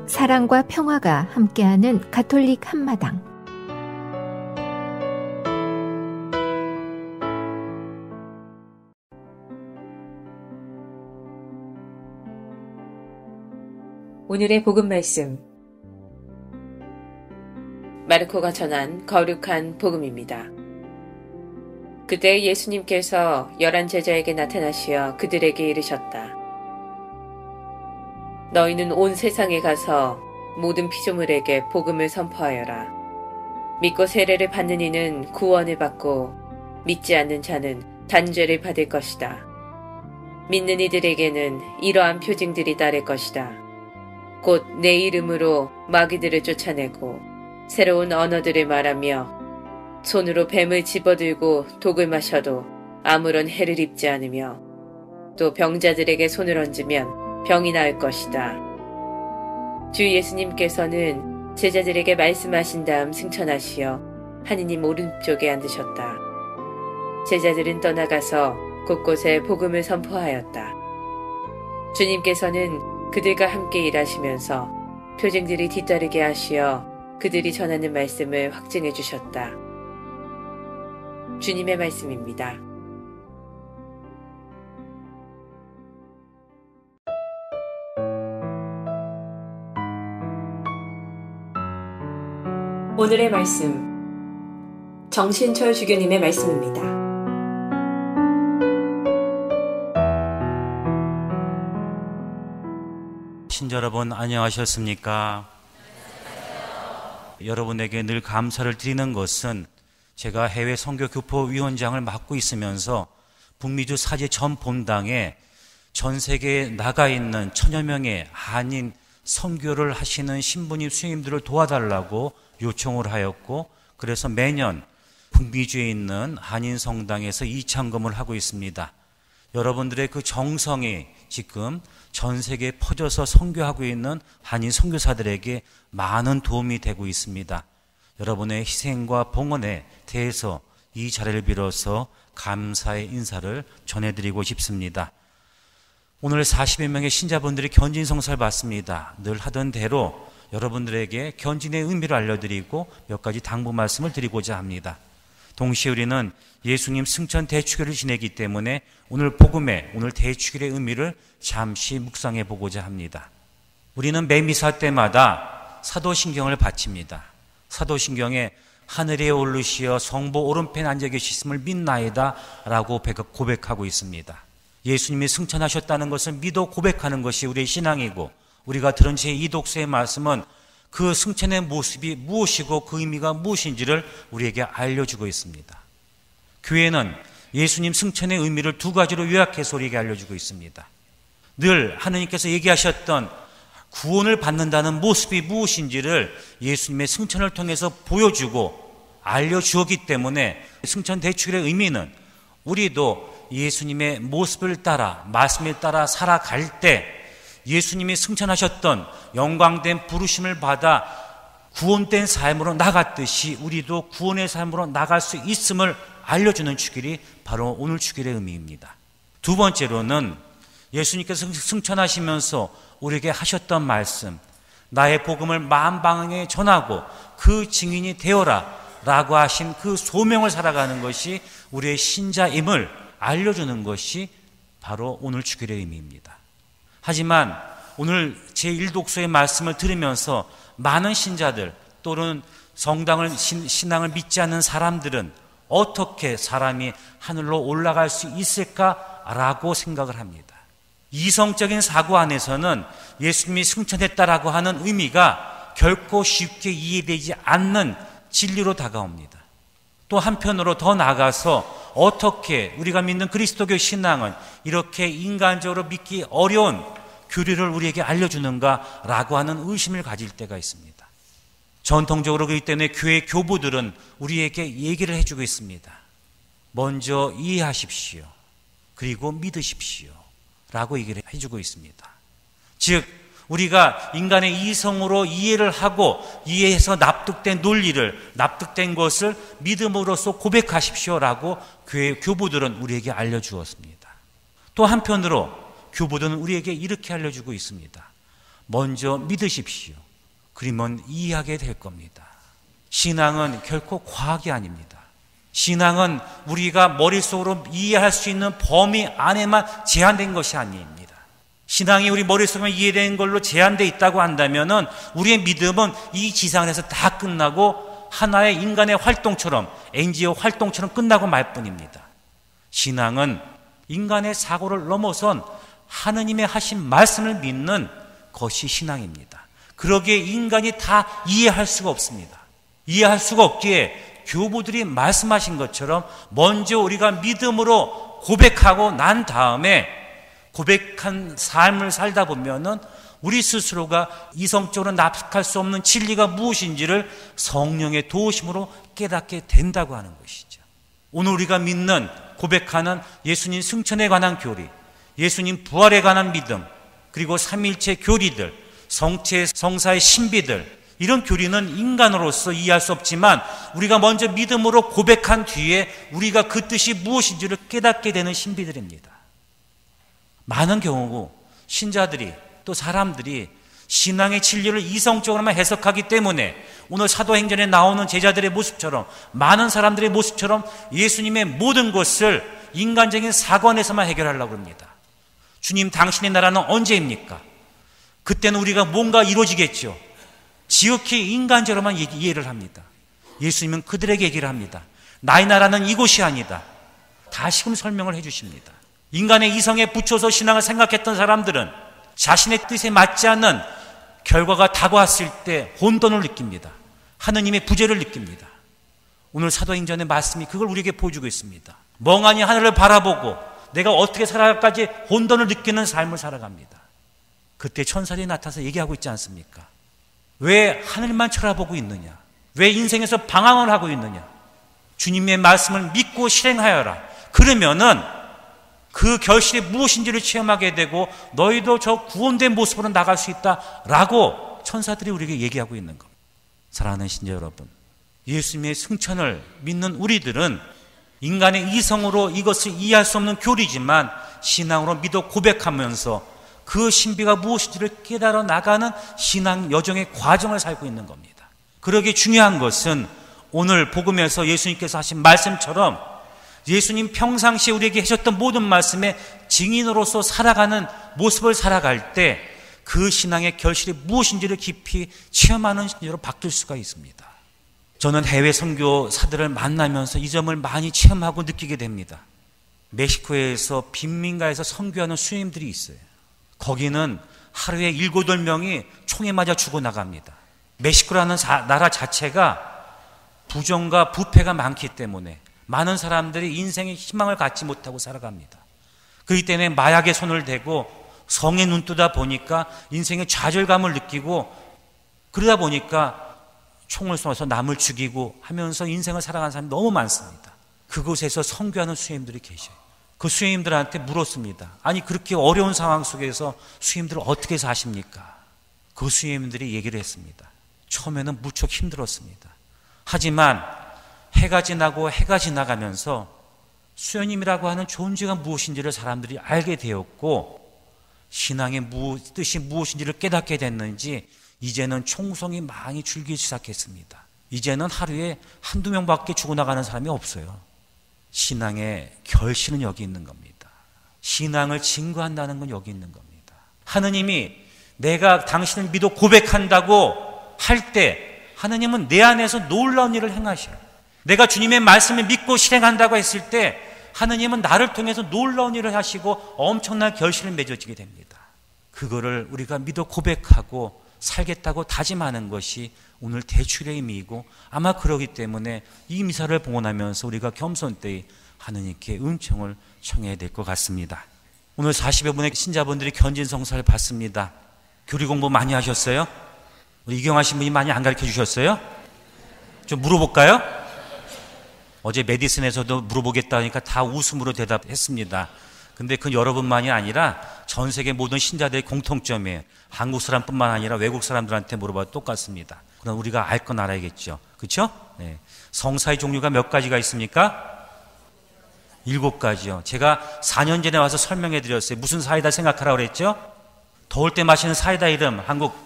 사랑과 평화가 함께하는 가톨릭 한마당. 오늘의 복음 말씀, 마르코가 전한 거룩한 복음입니다. 그때 예수님께서 11 제자에게 나타나시어 그들에게 이르셨다. 너희는 온 세상에 가서 모든 피조물에게 복음을 선포하여라. 믿고 세례를 받는 이는 구원을 받고 믿지 않는 자는 단죄를 받을 것이다. 믿는 이들에게는 이러한 표징들이 따를 것이다. 곧 내 이름으로 마귀들을 쫓아내고 새로운 언어들을 말하며 손으로 뱀을 집어들고 독을 마셔도 아무런 해를 입지 않으며 또 병자들에게 손을 얹으면 병이 나을 것이다. 주 예수님께서는 제자들에게 말씀하신 다음 승천하시어 하느님 오른쪽에 앉으셨다. 제자들은 떠나가서 곳곳에 복음을 선포하였다. 주님께서는 그들과 함께 일하시면서 표징들이 뒤따르게 하시어 그들이 전하는 말씀을 확증해 주셨다. 주님의 말씀입니다. 오늘의 말씀, 정신철 주교님의 말씀입니다. 신자 여러분, 안녕하셨습니까? 여러분에게 늘 감사를 드리는 것은 제가 해외 선교교포위원장을 맡고 있으면서 북미주 사제 전 본당에 전 세계에 나가 있는 1000여 명의 한인 선교를 하시는 신부님, 수임들을 도와달라고 요청을 하였고, 그래서 매년 북미주에 있는 한인 성당에서 이창금을 하고 있습니다. 여러분들의 그 정성이 지금 전 세계에 퍼져서 선교하고 있는 한인 선교사들에게 많은 도움이 되고 있습니다. 여러분의 희생과 봉헌에 대해서 이 자리를 빌어서 감사의 인사를 전해드리고 싶습니다. 오늘 40여 명의 신자분들이 견진성사를 받습니다. 늘 하던 대로 여러분들에게 견진의 의미를 알려드리고 몇 가지 당부 말씀을 드리고자 합니다. 동시에 우리는 예수님 승천 대축일을 지내기 때문에 오늘 복음의, 오늘 대축일의 의미를 잠시 묵상해 보고자 합니다. 우리는 매 미사 때마다 사도신경을 바칩니다. 사도신경에 하늘에 오르시어 성부 오른편에 앉아 계시음을 믿나이다 라고 고백하고 있습니다. 예수님이 승천하셨다는 것을 믿어 고백하는 것이 우리의 신앙이고, 우리가 들은 제2독서의 말씀은 그 승천의 모습이 무엇이고 그 의미가 무엇인지를 우리에게 알려주고 있습니다. 교회는 예수님 승천의 의미를 두 가지로 요약해서 우리에게 알려주고 있습니다. 늘 하느님께서 얘기하셨던 구원을 받는다는 모습이 무엇인지를 예수님의 승천을 통해서 보여주고 알려주었기 때문에 승천 대축일의 의미는 우리도 예수님의 모습을 따라, 말씀을 따라 살아갈 때 예수님이 승천하셨던 영광된 부르심을 받아 구원된 삶으로 나갔듯이 우리도 구원의 삶으로 나갈 수 있음을 알려주는 축일이 바로 오늘 축일의 의미입니다. 두 번째로는 예수님께서 승천하시면서 우리에게 하셨던 말씀, 나의 복음을 만방에 전하고 그 증인이 되어라 라고 하신 그 소명을 살아가는 것이 우리의 신자임을 알려주는 것이 바로 오늘 축일의 의미입니다. 하지만 오늘 제1독서의 말씀을 들으면서 많은 신자들 또는 성당을 신앙을 믿지 않는 사람들은 어떻게 사람이 하늘로 올라갈 수 있을까라고 생각을 합니다. 이성적인 사고 안에서는 예수님이 승천했다라고 하는 의미가 결코 쉽게 이해되지 않는 진리로 다가옵니다. 또 한편으로 더 나아가서 어떻게 우리가 믿는 그리스도교 신앙은 이렇게 인간적으로 믿기 어려운 교리를 우리에게 알려주는가라고 하는 의심을 가질 때가 있습니다. 전통적으로 그렇기 때문에 교회 교부들은 우리에게 얘기를 해주고 있습니다. 먼저 이해하십시오. 그리고 믿으십시오. 라고 얘기를 해주고 있습니다. 즉 우리가 인간의 이성으로 이해를 하고 이해해서 납득된 논리를, 납득된 것을 믿음으로써 고백하십시오라고 교회 교부들은 우리에게 알려주었습니다. 또 한편으로 교부들은 우리에게 이렇게 알려주고 있습니다. 먼저 믿으십시오. 그러면 이해하게 될 겁니다. 신앙은 결코 과학이 아닙니다. 신앙은 우리가 머릿속으로 이해할 수 있는 범위 안에만 제한된 것이 아닙니다. 신앙이 우리 머릿속에 이해된 걸로 제한되어 있다고 한다면 우리의 믿음은 이 지상에서 다 끝나고 하나의 인간의 활동처럼, NGO 활동처럼 끝나고 말 뿐입니다. 신앙은 인간의 사고를 넘어선 하느님의 하신 말씀을 믿는 것이 신앙입니다. 그러기에 인간이 다 이해할 수가 없습니다. 이해할 수가 없기에 교부들이 말씀하신 것처럼 먼저 우리가 믿음으로 고백하고 난 다음에 고백한 삶을 살다 보면은 우리 스스로가 이성적으로 납득할 수 없는 진리가 무엇인지를 성령의 도우심으로 깨닫게 된다고 하는 것이죠. 오늘 우리가 믿는, 고백하는 예수님 승천에 관한 교리, 예수님 부활에 관한 믿음, 그리고 삼위일체 교리들, 성체, 성사의 신비들, 이런 교리는 인간으로서 이해할 수 없지만 우리가 먼저 믿음으로 고백한 뒤에 우리가 그 뜻이 무엇인지를 깨닫게 되는 신비들입니다. 많은 경우 신자들이 또 사람들이 신앙의 진리를 이성적으로만 해석하기 때문에 오늘 사도행전에 나오는 제자들의 모습처럼, 많은 사람들의 모습처럼 예수님의 모든 것을 인간적인 사관에서만 해결하려고 합니다. 주님, 당신의 나라는 언제입니까? 그때는 우리가 뭔가 이루어지겠죠. 지극히 인간적으로만 이해를 합니다. 예수님은 그들에게 얘기를 합니다. 나의 나라는 이곳이 아니다. 다시금 설명을 해 주십니다. 인간의 이성에 붙여서 신앙을 생각했던 사람들은 자신의 뜻에 맞지 않는 결과가 다가왔을 때 혼돈을 느낍니다. 하느님의 부재를 느낍니다. 오늘 사도행전의 말씀이 그걸 우리에게 보여주고 있습니다. 멍하니 하늘을 바라보고 내가 어떻게 살아갈까지 혼돈을 느끼는 삶을 살아갑니다. 그때 천사들이 나타나서 얘기하고 있지 않습니까? 왜 하늘만 쳐다보고 있느냐? 왜 인생에서 방황을 하고 있느냐? 주님의 말씀을 믿고 실행하여라. 그러면은 그 결실이 무엇인지를 체험하게 되고 너희도 저 구원된 모습으로 나갈 수 있다라고 천사들이 우리에게 얘기하고 있는 겁니다. 사랑하는 신자 여러분, 예수님의 승천을 믿는 우리들은 인간의 이성으로 이것을 이해할 수 없는 교리지만 신앙으로 믿어 고백하면서 그 신비가 무엇인지를 깨달아 나가는 신앙 여정의 과정을 살고 있는 겁니다. 그러기에 중요한 것은 오늘 복음에서 예수님께서 하신 말씀처럼 예수님 평상시에 우리에게 하셨던 모든 말씀의 증인으로서 살아가는 모습을 살아갈 때 그 신앙의 결실이 무엇인지를 깊이 체험하는 신자로 바뀔 수가 있습니다. 저는 해외 선교사들을 만나면서 이 점을 많이 체험하고 느끼게 됩니다. 멕시코에서 빈민가에서 선교하는 수녀님들이 있어요. 거기는 하루에 7, 8명이 총에 맞아 죽어나갑니다. 멕시코라는 나라 자체가 부정과 부패가 많기 때문에 많은 사람들이 인생의 희망을 갖지 못하고 살아갑니다. 그렇기 때문에 마약에 손을 대고 성에 눈 뜨다 보니까 인생의 좌절감을 느끼고 그러다 보니까 총을 쏘아서 남을 죽이고 하면서 인생을 살아가는 사람이 너무 많습니다. 그곳에서 선교하는 수녀님들이 계셔요. 그 수녀님들한테 물었습니다. 아니 그렇게 어려운 상황 속에서 수녀님들은 어떻게 사십니까? 그 수녀님들이 얘기를 했습니다. 처음에는 무척 힘들었습니다. 하지만 해가 지나고 해가 지나가면서 수녀님이라고 하는 존재가 무엇인지를 사람들이 알게 되었고 신앙의 뜻이 무엇인지를 깨닫게 됐는지 이제는 총성이 많이 줄기 시작했습니다. 이제는 하루에 한두 명밖에 죽어나가는 사람이 없어요. 신앙의 결실은 여기 있는 겁니다. 신앙을 증거한다는 건 여기 있는 겁니다. 하느님이 내가 당신을 믿어 고백한다고 할 때 하느님은 내 안에서 놀라운 일을 행하셔요. 내가 주님의 말씀을 믿고 실행한다고 했을 때 하느님은 나를 통해서 놀라운 일을 하시고 엄청난 결실을 맺어지게 됩니다. 그거를 우리가 믿어 고백하고 살겠다고 다짐하는 것이 오늘 대출의 의미이고 아마 그러기 때문에 이 미사를 봉헌하면서 우리가 겸손되이 하느님께 은총을 청해야 될 것 같습니다. 오늘 40여 분의 신자분들이 견진성사를 받습니다. 교리 공부 많이 하셨어요? 우리 이경하신 분이 많이 안 가르쳐 주셨어요? 좀 물어볼까요? 어제 메디슨에서도 물어보겠다 하니까 다 웃음으로 대답했습니다. 근데 그 여러분만이 아니라 전 세계 모든 신자들의 공통점이에요. 한국 사람뿐만 아니라 외국 사람들한테 물어봐도 똑같습니다. 그럼 우리가 알 건 알아야겠죠. 그렇죠? 네. 성사의 종류가 몇 가지가 있습니까? 7가지요. 제가 4년 전에 와서 설명해 드렸어요. 무슨 사이다 생각하라고 그랬죠? 더울 때 마시는 사이다 이름, 한국.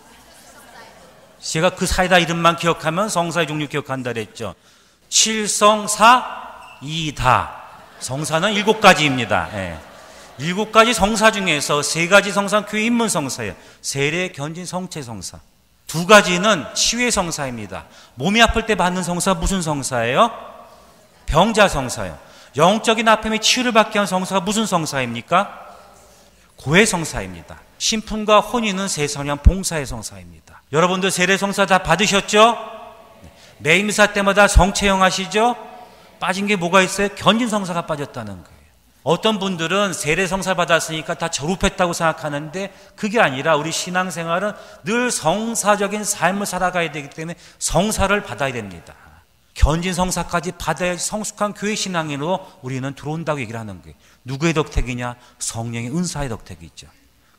제가 그 사이다 이름만 기억하면 성사의 종류 기억한다 그랬죠. 7성사이다. 성사는 7가지입니다. 예. 7가지 성사 중에서 3가지 성사는 교회 입문 성사예요. 세례, 견진, 성체 성사. 2가지는 치유의 성사입니다. 몸이 아플 때 받는 성사 무슨 성사예요? 병자 성사예요. 영적인 아픔의 치유를 받게 하는 성사가 무슨 성사입니까? 고해 성사입니다. 신품과 혼인은 세상에 봉사의 성사입니다. 여러분들 세례 성사 다 받으셨죠? 매임사 때마다 성체형 하시죠? 빠진 게 뭐가 있어요? 견진 성사가 빠졌다는 거예요. 어떤 분들은 세례 성사 받았으니까 다 졸업했다고 생각하는데 그게 아니라 우리 신앙생활은 늘 성사적인 삶을 살아가야 되기 때문에 성사를 받아야 됩니다. 견진 성사까지 받아야 성숙한 교회 신앙인으로 우리는 들어온다고 얘기를 하는 거예요. 누구의 덕택이냐? 성령의 은사의 덕택이죠.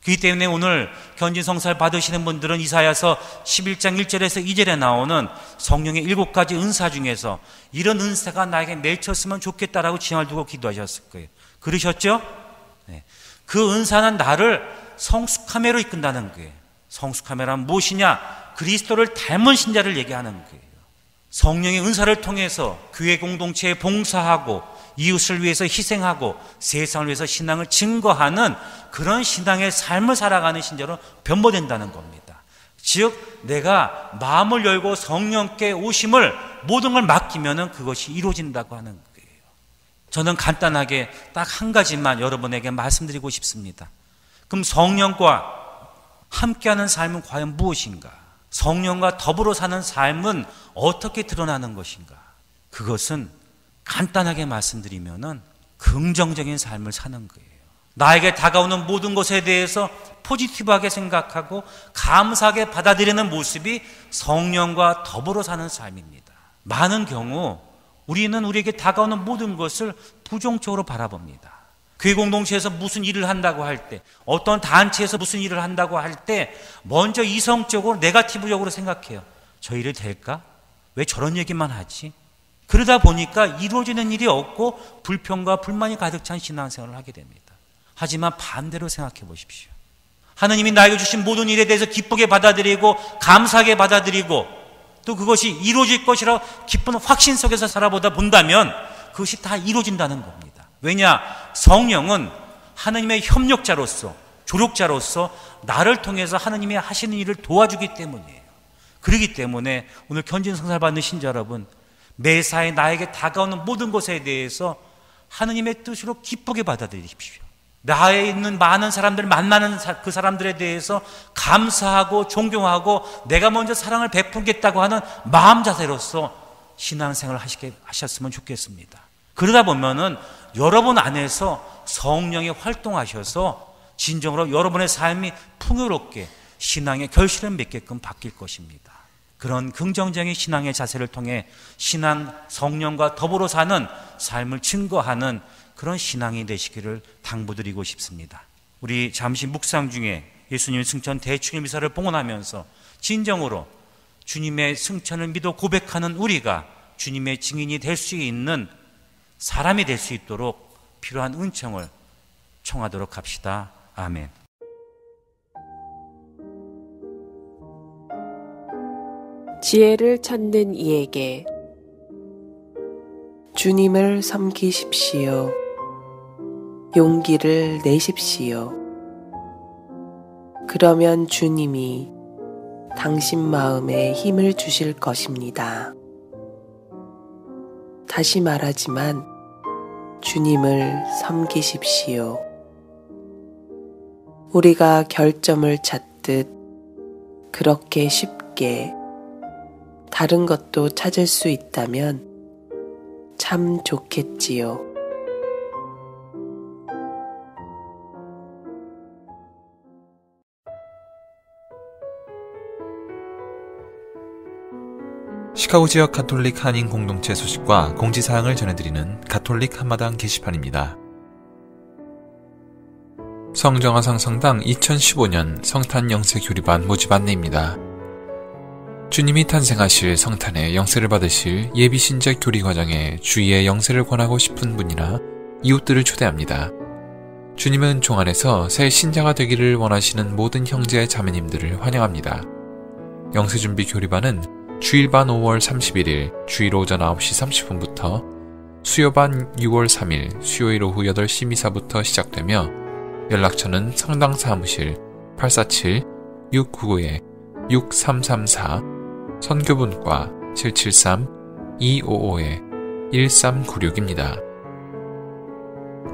그렇기 때문에 오늘 견진 성사를 받으시는 분들은 이사야서 11장 1절에서 2절에 나오는 성령의 7가지 은사 중에서 이런 은사가 나에게 맺혔으면 좋겠다라고 지향을 두고 기도하셨을 거예요. 그러셨죠? 네. 그 은사는 나를 성숙함으로 이끈다는 거예요. 성숙함이란 무엇이냐? 그리스도를 닮은 신자를 얘기하는 거예요. 성령의 은사를 통해서 교회 공동체에 봉사하고 이웃을 위해서 희생하고 세상을 위해서 신앙을 증거하는 그런 신앙의 삶을 살아가는 신자로 변모된다는 겁니다. 즉 내가 마음을 열고 성령께 오심을 모든 걸 맡기면 그것이 이루어진다고 하는 거예요. 저는 간단하게 딱 한 가지만 여러분에게 말씀드리고 싶습니다. 그럼 성령과 함께하는 삶은 과연 무엇인가? 성령과 더불어 사는 삶은 어떻게 드러나는 것인가? 그것은 간단하게 말씀드리면은 긍정적인 삶을 사는 거예요. 나에게 다가오는 모든 것에 대해서 포지티브하게 생각하고 감사하게 받아들이는 모습이 성령과 더불어 사는 삶입니다. 많은 경우 우리는 우리에게 다가오는 모든 것을 부정적으로 바라봅니다. 교회 공동체에서 무슨 일을 한다고 할 때, 어떤 단체에서 무슨 일을 한다고 할 때 먼저 이성적으로 네거티브적으로 생각해요. 저 일이 될까? 왜 저런 얘기만 하지? 그러다 보니까 이루어지는 일이 없고 불평과 불만이 가득 찬 신앙생활을 하게 됩니다. 하지만 반대로 생각해 보십시오. 하나님이 나에게 주신 모든 일에 대해서 기쁘게 받아들이고 감사하게 받아들이고 또 그것이 이루어질 것이라 기쁜 확신 속에서 살아보다 본다면 그것이 다 이루어진다는 겁니다. 왜냐? 성령은 하나님의 협력자로서 조력자로서 나를 통해서 하나님이 하시는 일을 도와주기 때문이에요. 그렇기 때문에 오늘 견진 성사를 받는 신자 여러분, 매사에 나에게 다가오는 모든 것에 대해서 하나님의 뜻으로 기쁘게 받아들이십시오. 나에 있는 많은 사람들 만나는 그 사람들에 대해서 감사하고 존경하고 내가 먼저 사랑을 베풀겠다고 하는 마음 자세로서 신앙생활을 하셨으면 좋겠습니다. 그러다 보면은 여러분 안에서 성령이 활동하셔서 진정으로 여러분의 삶이 풍요롭게 신앙의 결실을 맺게끔 바뀔 것입니다. 그런 긍정적인 신앙의 자세를 통해 신앙 성령과 더불어 사는 삶을 증거하는 그런 신앙이 되시기를 당부드리고 싶습니다. 우리 잠시 묵상 중에 예수님의 승천 대축의 미사를 봉헌하면서 진정으로 주님의 승천을 믿어 고백하는 우리가 주님의 증인이 될 수 있는 사람이 될 수 있도록 필요한 은총을 청하도록 합시다. 아멘. 지혜를 찾는 이에게 주님을 섬기십시오. 용기를 내십시오. 그러면 주님이 당신 마음에 힘을 주실 것입니다. 다시 말하지만 주님을 섬기십시오. 우리가 결점을 찾듯 그렇게 쉽게 다른 것도 찾을 수 있다면 참 좋겠지요. 시카고 지역 가톨릭 한인 공동체 소식과 공지사항을 전해드리는 가톨릭 한마당 게시판입니다. 성정화상 성당 2015년 성탄 영세 교리반 모집 안내입니다. 주님이 탄생하실 성탄에 영세를 받으실 예비신자 교리 과정에 주의의 영세를 권하고 싶은 분이나 이웃들을 초대합니다. 주님의 은총 안에서 새 신자가 되기를 원하시는 모든 형제 자매님들을 환영합니다. 영세준비 교리반은 주일반 5월 31일 주일 오전 9시 30분부터 수요반 6월 3일 수요일 오후 8시 미사부터 시작되며 연락처는 성당 사무실 847-699-6334 선교분과 773-255-1396입니다.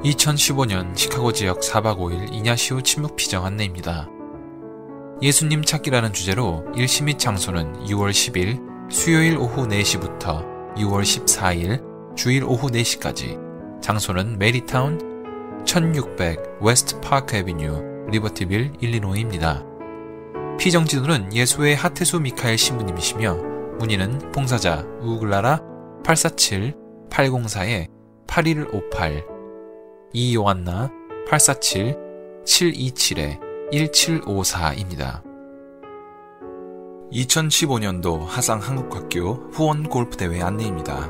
2015년 시카고 지역 4박 5일 이냐시오 침묵 피정 안내입니다. 예수님 찾기라는 주제로 일시 및 장소는 6월 10일 수요일 오후 4시부터 6월 14일 주일 오후 4시까지, 장소는 메리타운 1600 웨스트 파크 애비뉴 리버티빌 일리노이입니다. 피정지도는 예수의 하태수 미카엘 신부님이시며 문의는 봉사자 우글라라 847-804-8158 이요한나 847-727-1754입니다. 2015년도 하상 한국학교 후원 골프대회 안내입니다.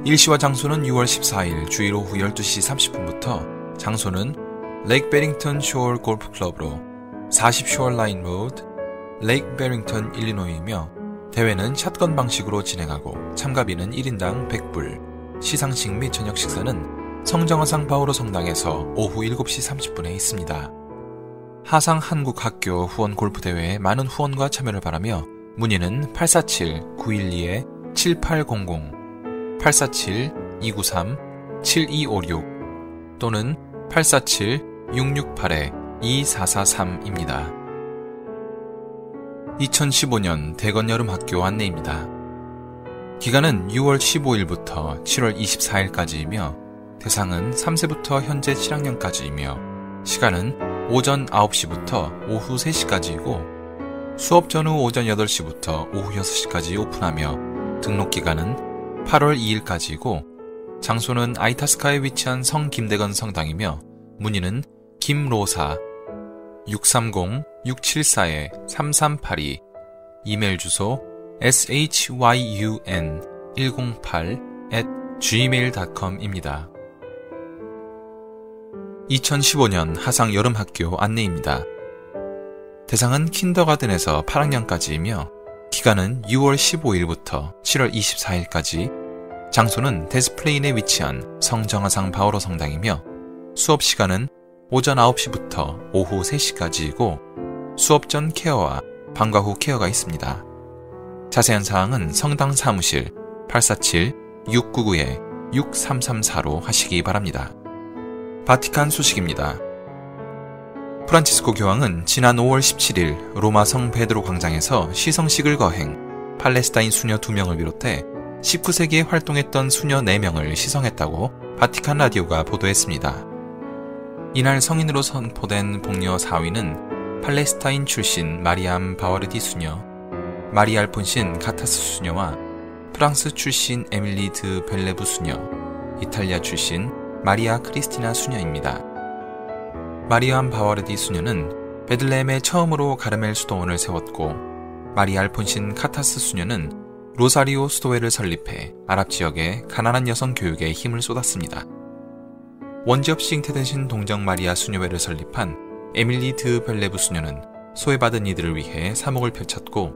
일시와 장소는 6월 14일 주일 오후 12시 30분부터, 장소는 레이크 베링턴 쇼어 골프 클럽으로 40 쇼어 라인 로드, 레이크 베링턴 일리노이이며 대회는 샷건 방식으로 진행하고 참가비는 1인당 100불, 시상식 및 저녁 식사는 성정하상 바오로 성당에서 오후 7시 30분에 있습니다. 하상 한국학교 후원 골프대회에 많은 후원과 참여를 바라며 문의는 847-912-7800 847-293-7256 또는 847-668-2443입니다. 2015년 대건 여름학교 안내입니다. 기간은 6월 15일부터 7월 24일까지이며 대상은 3세부터 현재 7학년까지이며 시간은 오전 9시부터 오후 3시까지이고 수업 전후 오전 8시부터 오후 6시까지 오픈하며 등록 기간은 8월 2일까지이고 장소는 아이타스카에 위치한 성 김대건 성당이며 문의는 김로사 630-674-3382 이메일 주소 syun108@gmail.com입니다. 2015년 하상 여름학교 안내입니다. 대상은 킨더가든에서 8학년까지이며 기간은 6월 15일부터 7월 24일까지, 장소는 데스플레인에 위치한 성정하상 바오로 성당이며 수업 시간은 오전 9시부터 오후 3시까지이고 수업 전 케어와 방과 후 케어가 있습니다. 자세한 사항은 성당 사무실 847-699-6334로 하시기 바랍니다. 바티칸 소식입니다. 프란치스코 교황은 지난 5월 17일 로마 성 베드로 광장에서 시성식을 거행, 팔레스타인 수녀 2명을 비롯해 19세기에 활동했던 수녀 4명을 시성했다고 바티칸 라디오가 보도했습니다. 이날 성인으로 선포된 복녀 4위는 팔레스타인 출신 마리암 바와르디 수녀, 마리 알폰신 카타스 수녀와 프랑스 출신 에밀리 드 벨레브 수녀, 이탈리아 출신 마리아 크리스티나 수녀입니다. 마리암 바와르디 수녀는 베들레헴에 처음으로 가르멜 수도원을 세웠고, 마리 알폰신 카타스 수녀는 로사리오 수도회를 설립해 아랍 지역의 가난한 여성 교육에 힘을 쏟았습니다. 원지 없이 잉태되신 동정 마리아 수녀회를 설립한 에밀리 드 벨레브 수녀는 소외받은 이들을 위해 사목을 펼쳤고,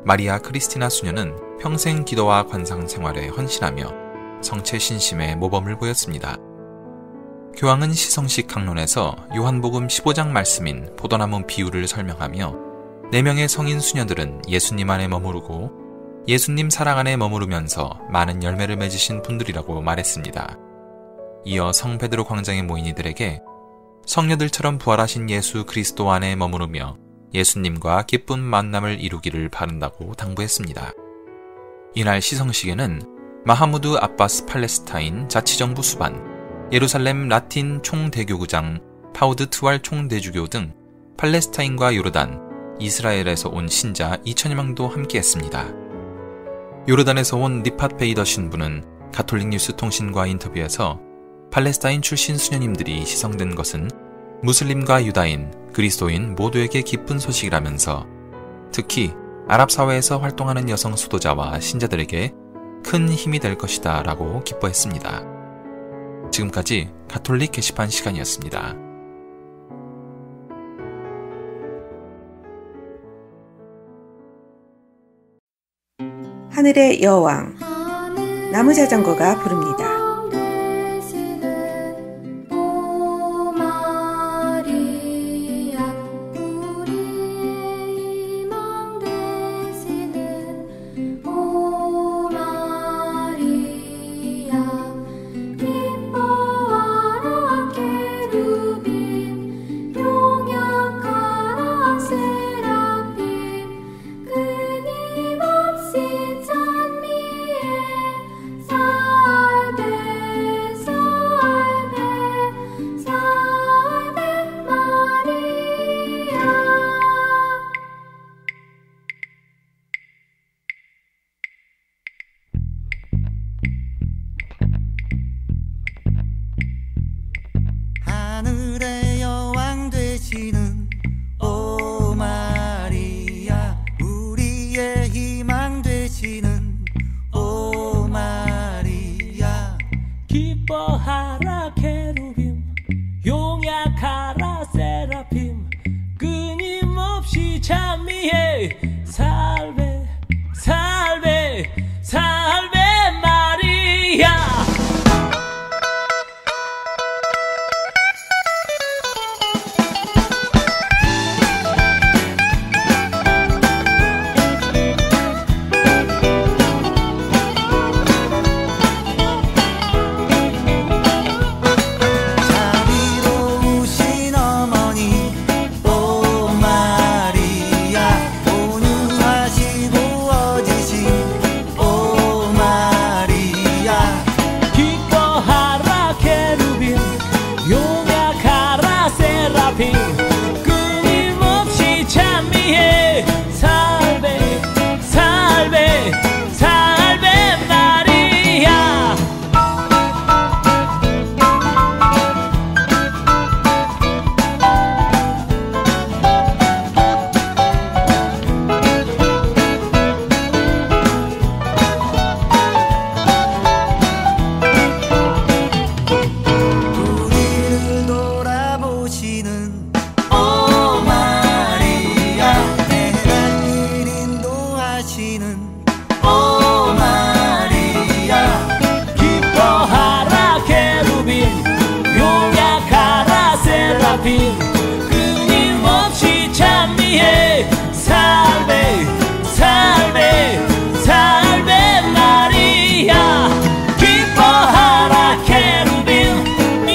마리아 크리스티나 수녀는 평생 기도와 관상 생활에 헌신하며 성체 신심의 모범을 보였습니다. 교황은 시성식 강론에서 요한복음 15장 말씀인 포도나무 비유를 설명하며 4명의 성인 수녀들은 예수님 안에 머무르고 예수님 사랑 안에 머무르면서 많은 열매를 맺으신 분들이라고 말했습니다. 이어 성 베드로 광장에 모인 이들에게 성녀들처럼 부활하신 예수 그리스도 안에 머무르며 예수님과 기쁜 만남을 이루기를 바란다고 당부했습니다. 이날 시성식에는 마하무드 아바스 팔레스타인 자치정부 수반, 예루살렘 라틴 총대교구장 파우드 트왈 총대주교 등 팔레스타인과 요르단, 이스라엘에서 온 신자 2천여 명도 함께했습니다. 요르단에서 온 니팟 베이더 신부는 가톨릭 뉴스 통신과 인터뷰에서 팔레스타인 출신 수녀님들이 시성된 것은 무슬림과 유다인, 그리스도인 모두에게 기쁜 소식이라면서 특히 아랍 사회에서 활동하는 여성 수도자와 신자들에게 큰 힘이 될 것이다 라고 기뻐했습니다. 지금까지 가톨릭 게시판 시간이었습니다. 하늘의 여왕, 나무자전거가 부릅니다. 하늘의 여왕 되시는 오 마리아, 우리의 희망 되시는 오 마리아. 기뻐하라 케루빔, 용약하라 세라핌, 끊임없이 찬미해 살베 살베 살베 마리아. 끊임없이 찬미해 살베 살베 살베 마리아. 우리를 돌아보시는 오 마리아. 기뻐하라 케루빔, 용약하라 세라핌, 끊임없이 찬미해 살베 살베 살베 마리아. 기뻐하라 케루빔,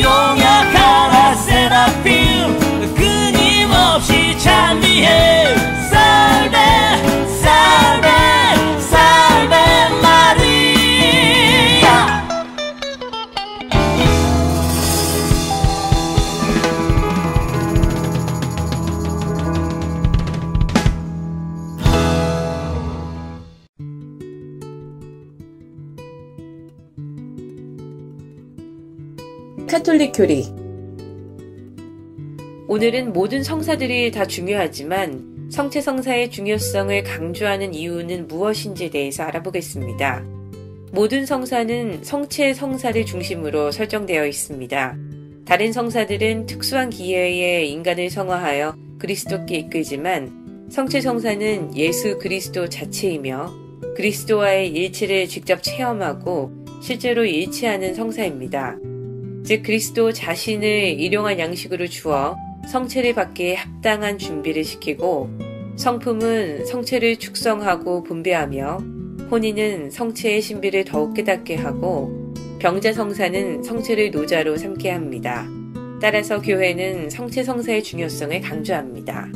용약하라 세라핌, 끊임없이 찬미해 살베 살베 살베 마리아. 카톨릭 교리. 오늘은 모든 성사들이 다 중요하지만 성체 성사의 중요성을 강조하는 이유는 무엇인지에 대해서 알아보겠습니다. 모든 성사는 성체 성사를 중심으로 설정되어 있습니다. 다른 성사들은 특수한 기회에 인간을 성화하여 그리스도께 이끌지만 성체 성사는 예수 그리스도 자체이며 그리스도와의 일치를 직접 체험하고 실제로 일치하는 성사입니다. 즉 그리스도 자신을 일용할 양식으로 주어 성체를 받기에 합당한 준비를 시키고, 성품은 성체를 축성하고 분배하며, 혼인은 성체의 신비를 더욱 깨닫게 하고, 병자 성사는 성체를 노자로 삼게 합니다. 따라서 교회는 성체 성사의 중요성을 강조합니다.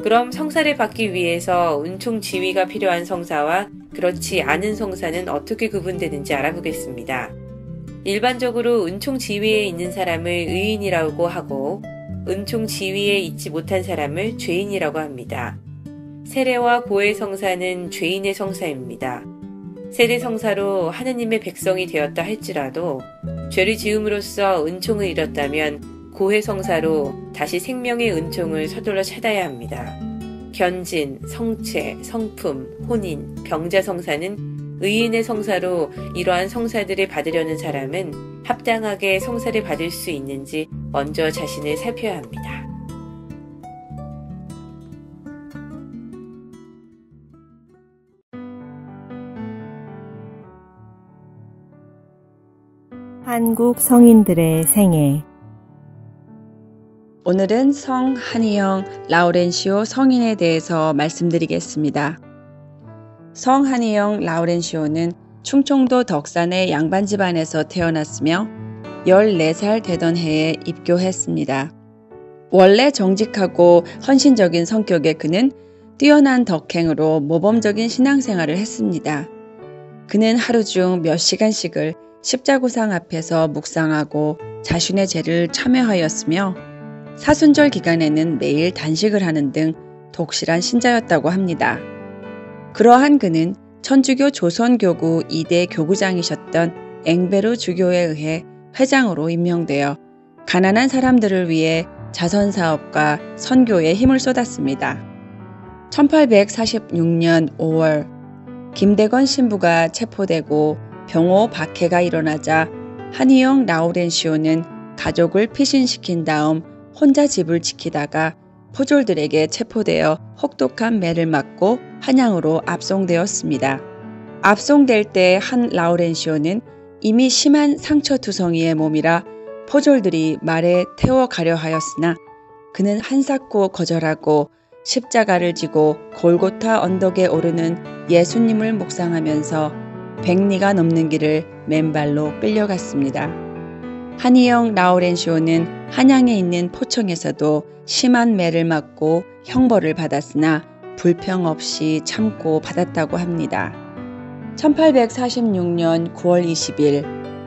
그럼 성사를 받기 위해서 은총 지위가 필요한 성사와 그렇지 않은 성사는 어떻게 구분되는지 알아보겠습니다. 일반적으로 은총 지위에 있는 사람을 의인이라고 하고 은총 지위에 있지 못한 사람을 죄인이라고 합니다. 세례와 고해 성사는 죄인의 성사입니다. 세례 성사로 하느님의 백성이 되었다 할지라도 죄를 지음으로써 은총을 잃었다면 고해 성사로 다시 생명의 은총을 서둘러 찾아야 합니다. 견진, 성체, 성품, 혼인, 병자 성사는 의인의 성사로 이러한 성사들을 받으려는 사람은 합당하게 성사를 받을 수 있는지 먼저 자신을 살펴야 합니다. 한국 성인들의 생애. 오늘은 성 한희영 라우렌시오 성인에 대해서 말씀드리겠습니다. 성 한희영 라우렌시오는 충청도 덕산의 양반 집안에서 태어났으며 14살 되던 해에 입교했습니다. 원래 정직하고 헌신적인 성격의 그는 뛰어난 덕행으로 모범적인 신앙생활을 했습니다. 그는 하루 중 몇 시간씩을 십자구상 앞에서 묵상하고 자신의 죄를 참회하였으며 사순절 기간에는 매일 단식을 하는 등 독실한 신자였다고 합니다. 그러한 그는 천주교 조선교구 2대 교구장이셨던 앵베르 주교에 의해 회장으로 임명되어 가난한 사람들을 위해 자선사업과 선교에 힘을 쏟았습니다. 1846년 5월 김대건 신부가 체포되고 병호 박해가 일어나자 한희영 라우렌시오는 가족을 피신시킨 다음 혼자 집을 지키다가 포졸들에게 체포되어 혹독한 매를 맞고 한양으로 압송되었습니다. 압송될 때 한 라우렌시오는 이미 심한 상처투성이의 몸이라 포졸들이 말에 태워가려 하였으나 그는 한사코 거절하고 십자가를 지고 골고타 언덕에 오르는 예수님을 묵상하면서 100리가 넘는 길을 맨발로 끌려갔습니다. 한희영 라우렌시오는 한양에 있는 포청에서도 심한 매를 맞고 형벌을 받았으나 불평 없이 참고 받았다고 합니다. 1846년 9월 20일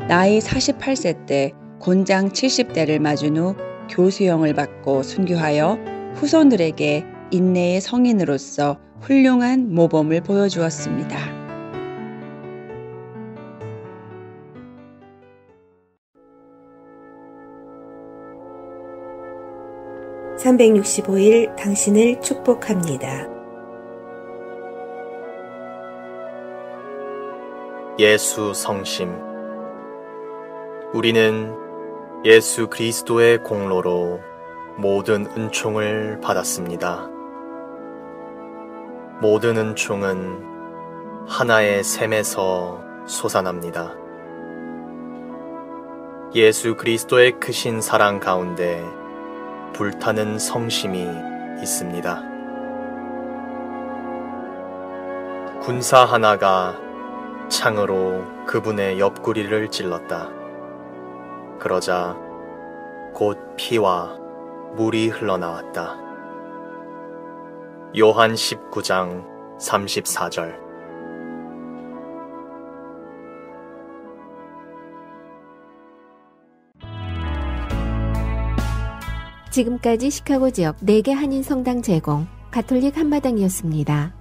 나이 48세 때 곤장 70대를 맞은 후 교수형을 받고 순교하여 후손들에게 인내의 성인으로서 훌륭한 모범을 보여주었습니다. 365일 당신을 축복합니다. 예수 성심. 우리는 예수 그리스도의 공로로 모든 은총을 받았습니다. 모든 은총은 하나의 샘에서 솟아납니다. 예수 그리스도의 크신 사랑 가운데 불타는 성심이 있습니다. 군사 하나가 창으로 그분의 옆구리를 찔렀다. 그러자 곧 피와 물이 흘러나왔다. 요한 19장 34절. 지금까지 시카고 지역 4개 한인 성당 제공 가톨릭 한마당이었습니다.